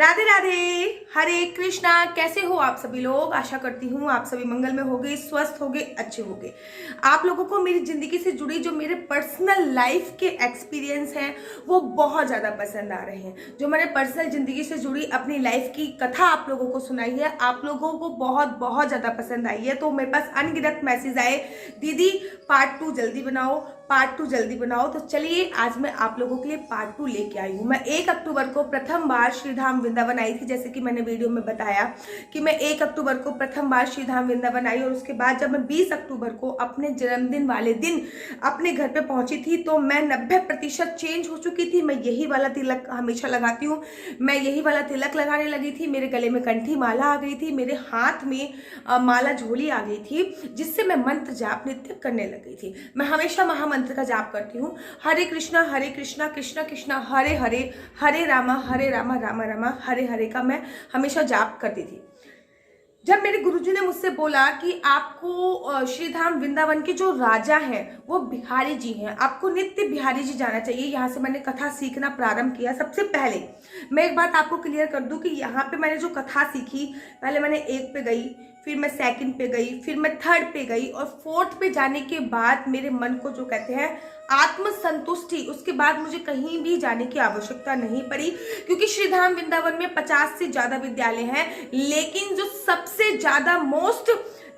राधे राधे, हरे कृष्णा। कैसे हो आप सभी लोग? आशा करती हूँ आप सभी मंगल में होगे, स्वस्थ होगे, अच्छे होगे। आप लोगों को मेरी जिंदगी से जुड़ी जो मेरे पर्सनल लाइफ के एक्सपीरियंस हैं वो बहुत ज़्यादा पसंद आ रहे हैं। जो मैंने पर्सनल जिंदगी से जुड़ी अपनी लाइफ की कथा आप लोगों को सुनाई है, आप लोगों को बहुत बहुत ज़्यादा पसंद आई है। तो मेरे पास अनगिनत मैसेज आए, दीदी पार्ट 2 जल्दी बनाओ, पार्ट 2 जल्दी बनाओ। तो चलिए आज मैं आप लोगों के लिए पार्ट 2 लेके आई हूँ। मैं 1 अक्टूबर को प्रथम बार श्रीधाम वृंदावन आई थी, जैसे कि मैंने वीडियो में बताया कि मैं 1 अक्टूबर को प्रथम बार श्रीधाम वृंदावन आई। और उसके बाद जब मैं 20 अक्टूबर को अपने जन्मदिन वाले दिन अपने घर पे पहुंची थी तो मैं 90% चेंज हो चुकी थी। मैं यही वाला तिलक हमेशा लगाती हूँ, मैं यही वाला तिलक लगाने लगी थी। मेरे गले में कंठी माला आ गई थी, मेरे हाथ में माला झोली आ गई थी, जिससे मैं मंत्र जाप नित्य करने लग गई थी। मैं हमेशा महामंत्र का जाप करती हूँ, हरे कृष्णा कृष्णा कृष्णा हरे हरे, हरे रामा रामा रामा हरे हरे का मैं हमेशा जाप करती थी। जब मेरे गुरुजी ने मुझसे बोला कि आपको श्रीधाम वृंदावन के जो राजा हैं वो बिहारी जी हैं, आपको नित्य बिहारी जी जाना चाहिए, यहाँ से मैंने कथा सीखना प्रारंभ किया। सबसे पहले मैं एक बात आपको क्लियर कर दूं कि यहाँ पे मैंने जो कथा सीखी, पहले मैंने 1 पे गई, फिर मैं 2nd पे गई, फिर मैं 3rd पे गई और 4th पे जाने के बाद मेरे मन को जो कहते हैं आत्म संतुष्टि, उसके बाद मुझे कहीं भी जाने की आवश्यकता नहीं पड़ी। क्योंकि श्रीधाम वृंदावन में 50 से ज्यादा विद्यालय हैं, लेकिन जो सबसे ज्यादा मोस्ट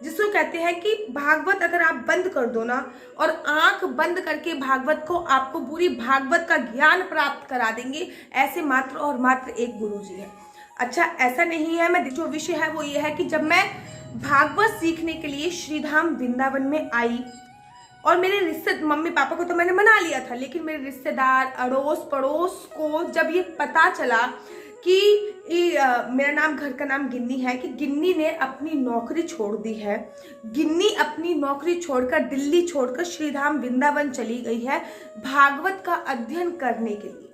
जिसको कहते हैं कि भागवत अगर आप बंद कर दो ना और आंख बंद करके भागवत को आपको पूरी भागवत का ज्ञान प्राप्त करा देंगे, ऐसे मात्र और मात्र एक गुरुजी है। अच्छा, ऐसा नहीं है, मैं जो विषय है वो ये है कि जब मैं भागवत सीखने के लिए श्रीधाम वृंदावन में आई और मेरे मम्मी पापा को तो मैंने मना लिया था, लेकिन मेरे रिश्तेदार अड़ोस पड़ोस को जब ये पता चला कि मेरा नाम, घर का नाम गिन्नी है, कि गिन्नी ने अपनी नौकरी छोड़ दी है, गिन्नी अपनी नौकरी छोड़कर दिल्ली छोड़कर श्रीधाम वृंदावन चली गई है भागवत का अध्ययन करने के लिए,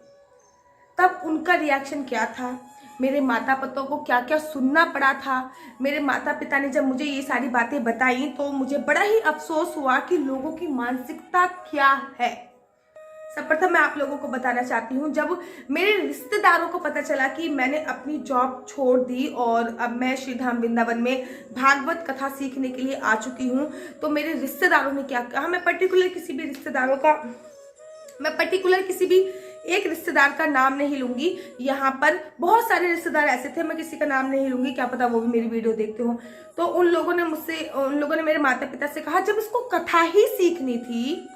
तब उनका रिएक्शन क्या था, मेरे माता पिता को क्या क्या सुनना पड़ा था। मेरे माता पिता ने जब मुझे ये सारी बातें बताई तो मुझे बड़ा ही अफसोस हुआ कि लोगों की मानसिकता क्या है। सर्वप्रथम मैं आप लोगों को बताना चाहती हूँ, जब मेरे रिश्तेदारों को पता चला कि मैंने अपनी जॉब छोड़ दी और अब मैं श्रीधाम वृंदावन में भागवत कथा सीखने के लिए आ चुकी हूँ, तो मेरे रिश्तेदारों ने क्या कहा। मैं पर्टिकुलर किसी भी एक रिश्तेदार का नाम नहीं लूंगी, यहाँ पर बहुत सारे रिश्तेदार ऐसे थे, मैं किसी का नाम नहीं लूंगी, क्या पता वो भी मेरी वीडियो देखते हो। तो उन लोगों ने मेरे माता पिता से कहा, जब इसको कथा ही सीखनी थी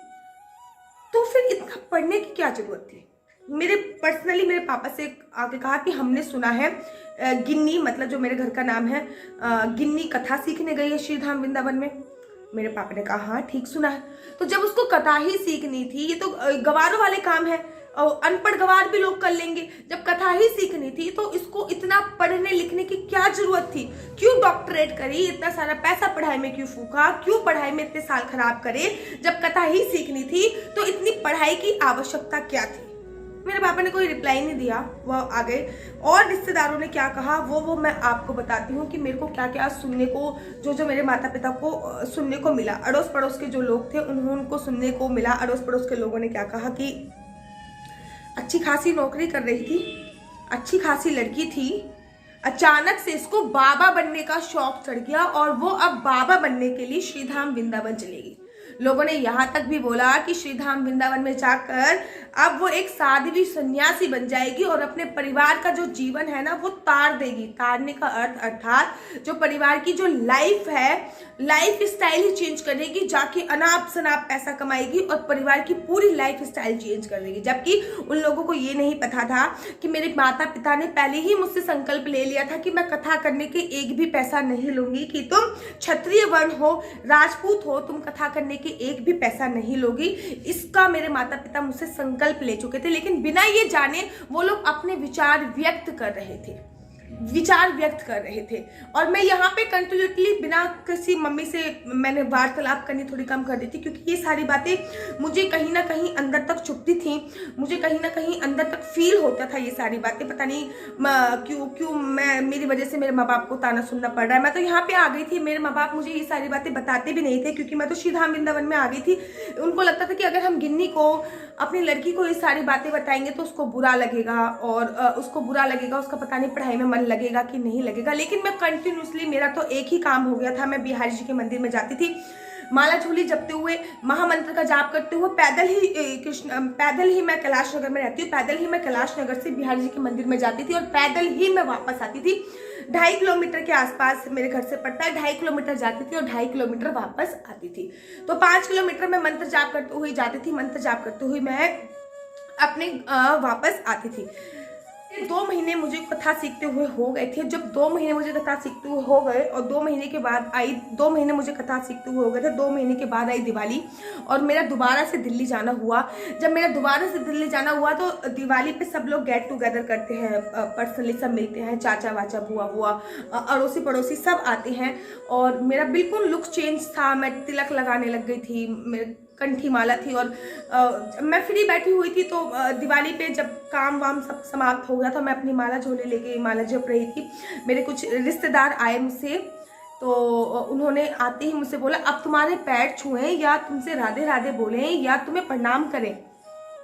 तो फिर इतना पढ़ने की क्या जरूरत थी। मेरे पापा से आके कहा कि हमने सुना है गिन्नी, मतलब जो मेरे घर का नाम है, गिन्नी कथा सीखने गई है श्रीधाम वृंदावन में। मेरे पापा ने कहा हाँ ठीक सुना है। तो जब उसको कथा ही सीखनी थी, ये तो गवारों वाले काम है, अनपढ़ गवार भी लोग कर लेंगे, जब कथा ही सीखनी थी तो इसको इतना पढ़ने लिखने की क्या जरूरत थी, क्यों डॉक्टरेट करी, इतना सारा पैसा पढ़ाई में क्यों फूका, क्यों पढ़ाई में इतने साल खराब करे, जब कथा ही सीखनी थी तो इतनी पढ़ाई की आवश्यकता क्या थी। मेरे पापा ने कोई रिप्लाई नहीं दिया, वो आ गए। और रिश्तेदारों ने क्या कहा वो मैं आपको बताती हूँ कि मेरे को क्या क्या सुनने को, जो मेरे माता पिता को सुनने को मिला। अड़ोस पड़ोस के जो लोग थे उनको सुनने को मिला। अड़ोस पड़ोस के लोगों ने क्या कहा कि अच्छी खासी नौकरी कर रही थी, अच्छी खासी लड़की थी, अचानक से इसको बाबा बनने का शौक चढ़ गया और वो अब बाबा बनने के लिए श्रीधाम वृंदावन चलेगी। लोगों ने यहाँ तक भी बोला कि श्रीधाम वृंदावन में जाकर अब वो एक साध्वी सन्यासी बन जाएगी और अपने परिवार का जो जीवन है ना वो तार देगी। तारने का अर्थ अर्थात जो परिवार की जो लाइफ है, लाइफ स्टाइल ही चेंज करेगी, जाके अनाप शनाप पैसा कमाएगी और परिवार की पूरी लाइफ स्टाइल चेंज कर देगी। जबकि उन लोगों को ये नहीं पता था कि मेरे माता पिता ने पहले ही मुझसे संकल्प ले लिया था कि मैं कथा करने के एक भी पैसा नहीं लूंगी, कि तुम क्षत्रिय वर्ण हो, राजपूत हो, तुम कथा करने के एक भी पैसा नहीं लोगी। इसका मेरे माता पिता मुझसे संकल्प ले चुके थे, लेकिन बिना ये जाने वो लोग अपने विचार व्यक्त कर रहे थे। विचार व्यक्त कर रहे थे। और मैं यहाँ पे कंटिन्यूसली बिना किसी मम्मी से मैंने वार्तालाप करनी थोड़ी कम कर दी थी, क्योंकि ये सारी बातें मुझे कहीं ना कहीं अंदर तक चुभती थी, मुझे कहीं ना कहीं अंदर तक फील होता था ये सारी बातें, पता नहीं क्यों मैं मेरी वजह से मेरे माँ बाप को ताना सुनना पड़ रहा है। मैं तो यहाँ पे आ गई थी, मेरे माँ बाप मुझे ये सारी बातें बताते भी नहीं थे, क्योंकि मैं तो श्रीधाम वृंदावन में आ गई थी। उनको लगता था कि अगर हम गिन्नी को, अपनी लड़की को ये सारी बातें बताएंगे तो उसको बुरा लगेगा, और उसको बुरा लगेगा, उसका पता नहीं पढ़ाई में मन लगेगा कि नहीं लगेगा। लेकिन मैं कंटिन्यूसली, मेरा तो एक ही काम हो गया था, मैं बिहारी जी के मंदिर में जाती थी, माला झोली जपते हुए, महामंत्र का जाप करते हुए, पैदल ही मैं कैलाश नगर में रहती हूँ, पैदल ही मैं कैलाश नगर से बिहारी जी के मंदिर में जाती थी और पैदल ही मैं वापस आती थी। 2.5 किलोमीटर के आसपास मेरे घर से पड़ता है, 2.5 किलोमीटर जाती थी और 2.5 किलोमीटर वापस आती थी। तो 5 किलोमीटर में मंत्र जाप करते हुए जाती थी, मंत्र जाप करते हुए मैं अपने वापस आती थी। 2 महीने मुझे कथा सीखते हुए हो गए थे। जब 2 महीने मुझे कथा सीखते हुए हो गए और 2 महीने के बाद आई, 2 महीने मुझे कथा सीखते हुए हो गए थे, 2 महीने के बाद आई दिवाली और मेरा दोबारा से दिल्ली जाना हुआ। जब मेरा दोबारा से दिल्ली जाना हुआ तो दिवाली पे सब लोग गेट टुगेदर करते हैं, पर्सनली सब मिलते हैं, चाचा वाचा बुआ बुआ अड़ोसी पड़ोसी सब आते हैं। और मेरा बिल्कुल लुक चेंज था, मैं तिलक लगाने लग गई थी, मेरे कंठी माला थी और मैं फ्री बैठी हुई थी। तो दिवाली पे जब काम वाम सब समाप्त हो गया तो मैं अपनी माला झोले लेके माला जप रही थी। मेरे कुछ रिश्तेदार आए मुझसे, तो उन्होंने आते ही मुझसे बोला अब तुम्हारे पैर छुएं या तुमसे राधे राधे बोलें या तुम्हें प्रणाम करें।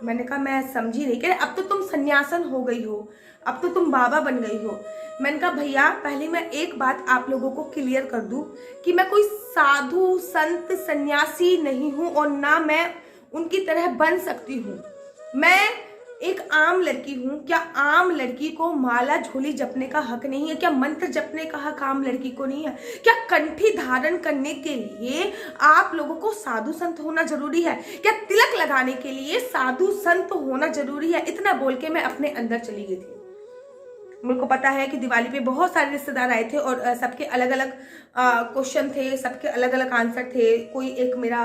मैंने कहा मैं समझी नहीं। कह रहे अब तो तुम सन्यासन हो गई हो, अब तो तुम बाबा बन गई हो। मैंने कहा भैया पहले मैं एक बात आप लोगों को क्लियर कर दूं कि मैं कोई साधु संत सन्यासी नहीं हूं और ना मैं उनकी तरह बन सकती हूं। मैं एक आम लड़की हूं। क्या आम लड़की को माला झोली जपने का हक नहीं है? क्या मंत्र जपने का हक आम लड़की को नहीं है? क्या कंठी धारण करने के लिए आप लोगों को साधु संत होना जरूरी है? क्या तिलक लगाने के लिए साधु संत होना जरूरी है? इतना बोल के मैं अपने अंदर चली गई थी। मुझे को पता है कि दिवाली पे बहुत सारे रिश्तेदार आए थे और सबके अलग अलग क्वेश्चन थे, सबके अलग अलग आंसर थे। कोई एक मेरा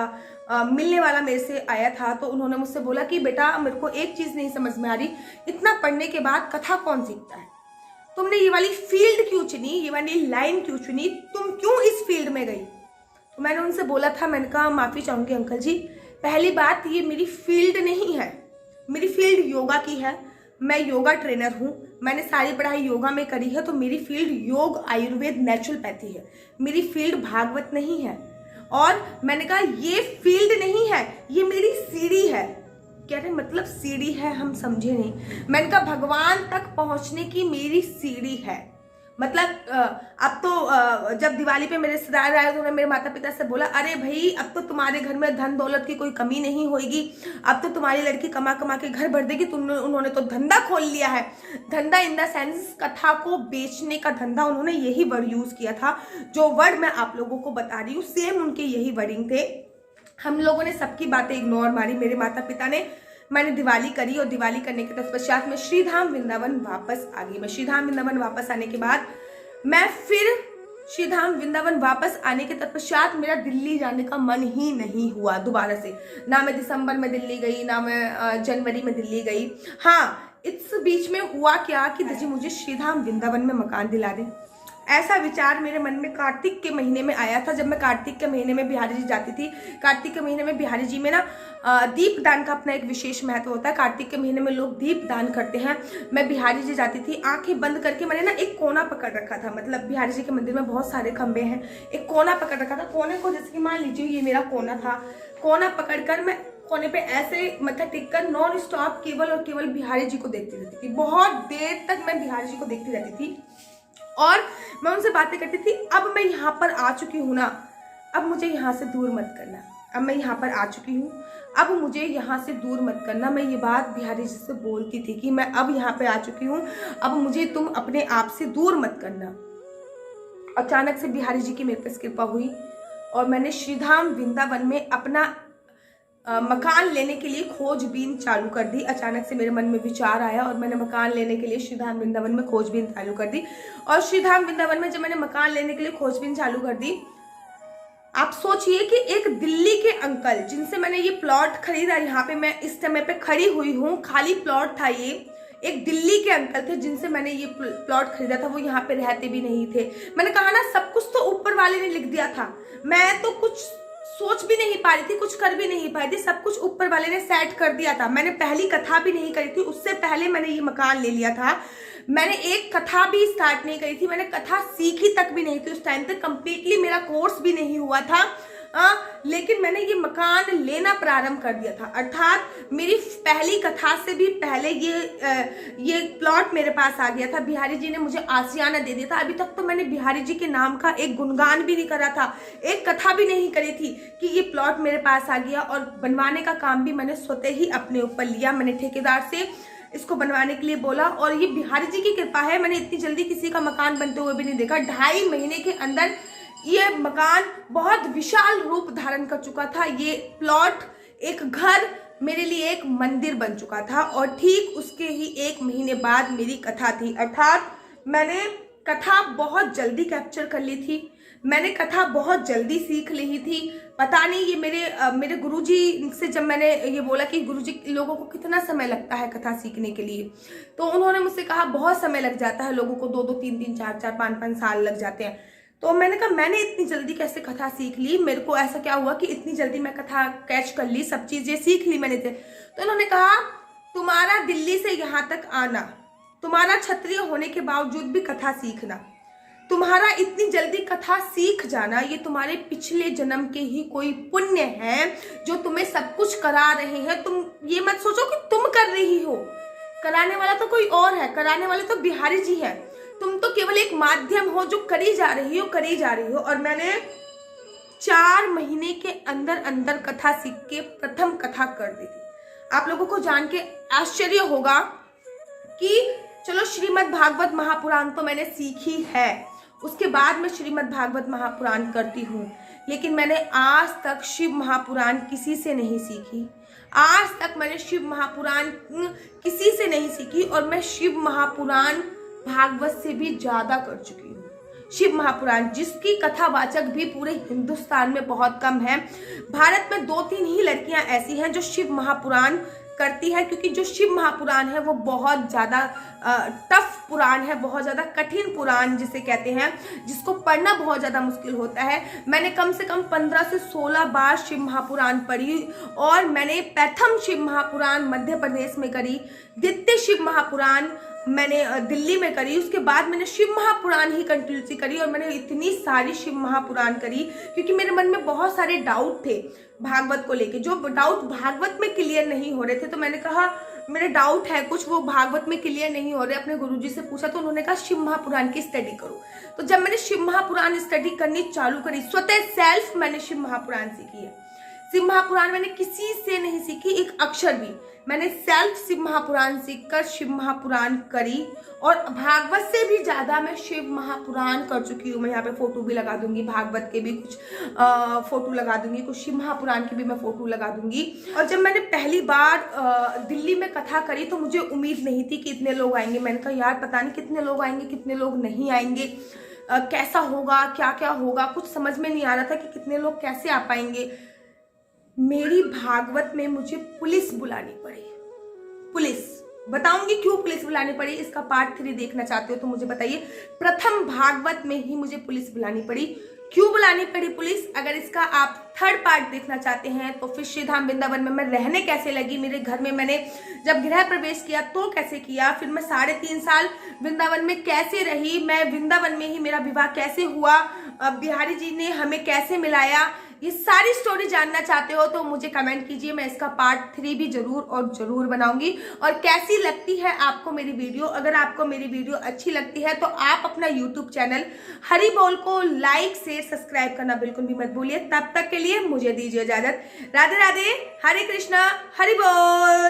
मिलने वाला मेरे से आया था, तो उन्होंने मुझसे बोला कि बेटा मेरे को एक चीज नहीं समझ में आ रही, इतना पढ़ने के बाद कथा कौन सीखता है? तुमने ये वाली फील्ड क्यों चुनी, ये वाली लाइन क्यों चुनी, तुम क्यों इस फील्ड में गई? तो मैंने उनसे बोला था, मैंने कहा माफी चाहूंगी अंकल जी, पहली बात ये मेरी फील्ड नहीं है, मेरी फील्ड योगा की है, मैं योगा ट्रेनर हूँ, मैंने सारी पढ़ाई योगा में करी है, तो मेरी फील्ड योग आयुर्वेद नेचुरोपैथी है, मेरी फील्ड भागवत नहीं है। और मैंने कहा ये फील्ड नहीं है, ये मेरी सीढ़ी है। कह रहे मतलब सीढ़ी है, हम समझे नहीं। मैंने कहा भगवान तक पहुंचने की मेरी सीढ़ी है। मतलब अब तो जब दिवाली पे मेरे रिश्तेदार आए तो उन्होंने मेरे माता पिता से बोला अरे भाई अब तो तुम्हारे घर में धन दौलत की कोई कमी नहीं होगी, अब तो तुम्हारी लड़की कमा कमा के घर भर देगी। उन्होंने तो धंधा खोल लिया है। धंधा इन द सेंस कथा को बेचने का धंधा। उन्होंने यही वर्ड यूज किया था, जो वर्ड मैं आप लोगों को बता रही हूँ सेम उनके यही वर्डिंग थे। हम लोगों ने सबकी बातें इग्नोर मारी, मेरे माता पिता ने। मैंने दिवाली करी और दिवाली करने के तत्पश्चात मैं श्रीधाम वृंदावन वापस आ गई। मैं श्रीधाम वृंदावन वापस आने के बाद मैं फिर श्रीधाम वृंदावन वापस आने के तत्पश्चात मेरा दिल्ली जाने का मन ही नहीं हुआ दोबारा से। ना मैं दिसंबर में दिल्ली गई, ना मैं जनवरी में दिल्ली गई। हाँ, इस बीच में हुआ क्या कि जी मुझे श्रीधाम वृंदावन में मकान दिला दें, ऐसा विचार मेरे मन में कार्तिक के महीने में आया था। जब मैं कार्तिक के महीने में बिहारी जी जाती थी, कार्तिक के महीने में बिहारी जी में ना दीप दान का अपना एक विशेष महत्व होता है। कार्तिक के महीने में लोग दीप दान करते हैं। मैं बिहारी जी जाती थी, आंखें बंद करके मैंने ना एक कोना पकड़ रखा था। मतलब बिहारी जी के मंदिर में बहुत सारे खंबे हैं, एक कोना पकड़ रखा था। कोने को जैसे कि मान लीजिए ये मेरा कोना था, कोना पकड़कर मैं कोने पे ऐसे मत्था टेक कर नॉन स्टॉप केवल और केवल बिहारी जी को देखती रहती थी। बहुत देर तक मैं बिहारी जी को देखती रहती थी और मैं उनसे बातें करती थी। अब मैं यहाँ पर आ चुकी हूँ ना, अब मुझे यहाँ से दूर मत करना। अब मैं यहाँ पर आ चुकी हूँ, अब मुझे यहाँ से दूर मत करना। मैं ये बात बिहारी जी से बोलती थी कि मैं अब यहाँ पे आ चुकी हूँ, अब मुझे तुम अपने आप से दूर मत करना। अचानक से बिहारी जी की मेरे पर कृपा हुई और मैंने श्रीधाम वृंदावन में अपना मकान लेने के लिए खोजबीन चालू कर दी। अचानक से मेरे मन में विचार आया और मैंने मकान लेने के लिए श्रीधाम वृंदावन में खोजबीन चालू कर दी। और श्रीधाम वृंदावन में जब मैंने मकान लेने के लिए खोजबीन चालू कर दी, आप सोचिए कि एक दिल्ली के अंकल जिनसे मैंने ये प्लॉट खरीदा, यहाँ पे मैं इस समय पे खड़ी हुई हूँ, खाली प्लॉट था ये, एक दिल्ली के अंकल थे जिनसे मैंने ये प्लॉट खरीदा था, वो यहाँ पे रहते भी नहीं थे। मैंने कहा ना, सब कुछ तो ऊपर वाले ने लिख दिया था, मैं तो कुछ सोच भी नहीं पा रही थी, कुछ कर भी नहीं पाई थी, सब कुछ ऊपर वाले ने सेट कर दिया था। मैंने पहली कथा भी नहीं करी थी, उससे पहले मैंने ये मकान ले लिया था। मैंने एक कथा भी स्टार्ट नहीं करी थी, मैंने कथा सीखी तक भी नहीं थी उस टाइम तक, कंप्लीटली मेरा कोर्स भी नहीं हुआ था। लेकिन मैंने ये मकान लेना प्रारंभ कर दिया था। अर्थात मेरी पहली कथा से भी पहले ये प्लॉट मेरे पास आ गया था। बिहारी जी ने मुझे आशियाना दे दिया था। अभी तक तो मैंने बिहारी जी के नाम का एक गुणगान भी नहीं करा था, एक कथा भी नहीं करी थी कि ये प्लॉट मेरे पास आ गया। और बनवाने का काम भी मैंने स्वतः ही अपने ऊपर लिया। मैंने ठेकेदार से इसको बनवाने के लिए बोला, और ये बिहारी जी की कृपा है, मैंने इतनी जल्दी किसी का मकान बनते हुए भी नहीं देखा। 2.5 महीने के अंदर ये मकान बहुत विशाल रूप धारण कर चुका था। ये प्लॉट एक घर, मेरे लिए एक मंदिर बन चुका था। और ठीक उसके ही 1 महीने बाद मेरी कथा थी। अर्थात मैंने कथा बहुत जल्दी कैप्चर कर ली थी, मैंने कथा बहुत जल्दी सीख ली थी। पता नहीं ये मेरे गुरुजी से जब मैंने ये बोला कि गुरुजी, लोगों को कितना समय लगता है कथा सीखने के लिए, तो उन्होंने मुझसे कहा बहुत समय लग जाता है, लोगों को 2-2, 3-3, 4-4, 5-5 साल लग जाते हैं। तो मैंने कहा मैंने इतनी जल्दी कैसे कथा सीख ली, मेरे को ऐसा क्या हुआ कि इतनी जल्दी मैं कथा कैच कर ली, सब चीजें सीख ली मैंने। तो उन्होंने कहा तुम्हारा दिल्ली से यहाँ तक आना, तुम्हारा क्षत्रिय होने के बावजूद भी कथा सीखना, तुम्हारा इतनी जल्दी कथा सीख जाना, ये तुम्हारे पिछले जन्म के ही कोई पुण्य है जो तुम्हें सब कुछ करा रहे हैं। तुम ये मत सोचो कि तुम कर रही हो, कराने वाला तो कोई और है, कराने वाले तो बिहारी जी है, तुम तो केवल एक माध्यम हो जो करी जा रही हो। और मैंने 4 महीने के अंदर अंदर कथा सीख के प्रथम कथा कर दी थी। आप लोगों को जान के आश्चर्य होगा कि चलो श्रीमद् भागवत महापुराण तो मैंने सीखी है, उसके बाद मैं श्रीमद् भागवत महापुराण करती हूँ, लेकिन मैंने आज तक शिव महापुराण किसी से नहीं सीखी। आज तक मैंने शिव महापुराण किसी से नहीं सीखी, और मैं शिव महापुराण भागवत से भी ज्यादा कर चुकी हूँ। शिव महापुराण जिसकी कथावाचक भी पूरे हिंदुस्तान में बहुत कम है। भारत में 2-3 ही लड़कियां ऐसी हैं जो शिव महापुराण करती है, क्योंकि जो शिव महापुराण है वो बहुत ज्यादा टफ पुराण है, बहुत ज्यादा कठिन पुराण जिसे कहते हैं, जिसको पढ़ना बहुत ज्यादा मुश्किल होता है। मैंने कम से कम 15 से 16 बार शिव महापुराण पढ़ी, और मैंने प्रथम शिव महापुराण मध्य प्रदेश में करी, द्वितीय शिव महापुराण मैंने दिल्ली में करी, उसके बाद मैंने शिव महापुराण ही कंटिन्यूसली करी। और मैंने इतनी सारी शिव महापुराण करी क्योंकि मेरे मन में बहुत सारे डाउट थे भागवत को लेके, जो डाउट भागवत में क्लियर नहीं हो रहे थे। तो मैंने कहा मेरे डाउट है कुछ, वो भागवत में क्लियर नहीं हो रहे। अपने गुरुजी से पूछा तो उन्होंने कहा शिव महापुराण की स्टडी करो। तो जब मैंने शिव महापुराण स्टडी करनी चालू करी, स्वतः सेल्फ मैंने शिव महापुराण सीखी है। शिव महापुराण मैंने किसी से नहीं सीखी, एक अक्षर भी। मैंने सेल्फ शिव महापुराण सीखकर शिव महापुराण करी, और भागवत से भी ज्यादा मैं शिव महापुराण कर चुकी हूँ। मैं यहाँ पे फोटो भी लगा दूंगी, भागवत के भी कुछ फोटो लगा दूंगी, कुछ शिव महापुराण की भी मैं फोटो लगा दूंगी। और जब मैंने पहली बार दिल्ली में कथा करी तो मुझे उम्मीद नहीं थी कि इतने लोग आएंगे। मैंने कहा यार पता नहीं कितने लोग आएंगे, कितने लोग नहीं आएंगे, कैसा होगा, क्या क्या होगा, कुछ समझ में नहीं आ रहा था कि कितने लोग कैसे आ पाएंगे। मेरी भागवत में मुझे पुलिस बुलानी पड़ी। पुलिस बताऊंगी क्यों पुलिस बुलानी पड़ी, इसका पार्ट 3 देखना चाहते हो तो मुझे बताइए। प्रथम भागवत में ही मुझे पुलिस बुलानी पड़ी। क्यों बुलानी पड़ी पुलिस, अगर इसका आप 3rd पार्ट देखना चाहते हैं तो फिर श्री धाम वृंदावन में मैं रहने कैसे लगी, मेरे घर में मैंने जब गृह प्रवेश किया तो कैसे किया, फिर मैं 3.5 साल वृंदावन में कैसे रही, मैं वृंदावन में ही मेरा विवाह कैसे हुआ, बिहारी जी ने हमें कैसे मिलाया, ये सारी स्टोरी जानना चाहते हो तो मुझे कमेंट कीजिए। मैं इसका पार्ट 3 भी जरूर और जरूर बनाऊंगी। और कैसी लगती है आपको मेरी वीडियो, अगर आपको मेरी वीडियो अच्छी लगती है तो आप अपना यूट्यूब चैनल हरि बोल को लाइक शेयर सब्सक्राइब करना बिल्कुल भी मत भूलिए। तब तक के लिए मुझे दीजिए इजाजत। राधे राधे, हरे कृष्णा, हरि बोल।